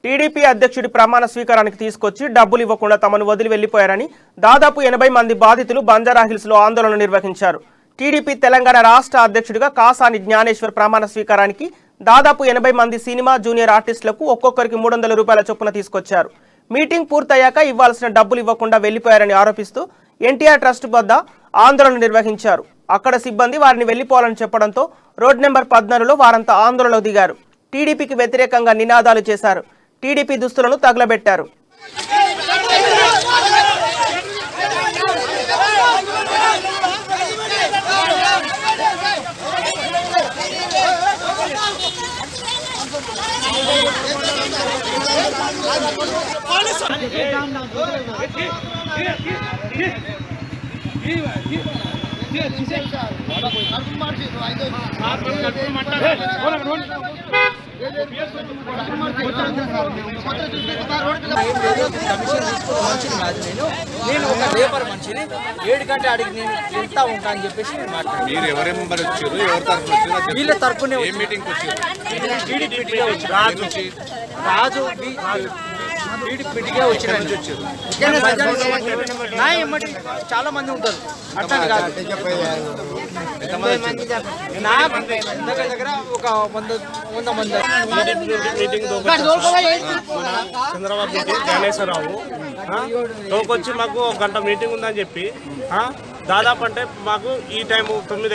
TDP అధ్యక్షుడి ప్రమాణ స్వీకారానికి తీసుకొచ్చి డబ్బులు ఇవ్వకుండా తమను వదిలి వెళ్లిపోయారని దాదాపు 80 మంది బాధితులు బంజారాహిల్స్ లో ఆందోళన నిర్వహించారు. టీడీపీ తెలంగాణ రాష్ట్ర అధ్యక్షుడిగా కాసాని జ్ఞానేశ్వర్ ప్రమాణ స్వీకారానికి దాదాపు 80 మంది సినిమా జూనియర్ ఆర్టిస్టులకు ఒక్కొక్కరికి 300 రూపాయల చొప్పున తీసుకొచ్చారు. మీటింగ్ పూర్తయ్యాక ఇవ్వాల్సిన డబ్బులు ఇవ్వకుండా వెళ్లిపోయారని ఆరోపిస్తూ ఎన్టీఆర్ ట్రస్ట్ వద్ద ఆందోళన నిర్వహించారు. అక్కడ సిబ్బంది వారిని వెళ్లిపోవాలని చెప్పడంతో రోడ్ నెంబర్ 14లో వారంతా ఆందోళనలో దిగారు. టీడీపీకి వ్యతిరేకంగా నినాదాలు చేశారు. టీడీపీ దుస్తులను తగలబెట్టారు. నేను ఒక లేబర్ మనిషిని 7 గంటల అడిగి నేను ఎంత ఉంటా అని చెప్పేసి మీరు ఎవరి మెంబర్ వచ్చారు, ఎవరి తరఫున వచ్చారు? వీళ్ళ తరఫునే మీటింగ్ వచ్చారు. రాజు టీడీపీగా వచ్చిన చాలా మంది ఉంటారు. అట్లా కాదు, దగ్గర ఒక 100 మంది. చంద్రబాబు జ్ఞానేశ్వరరావు తోకొచ్చి మాకు 1 గంట మీటింగ్ ఉందని చెప్పి దాదాపు అంటే మాకు ఈ టైం 9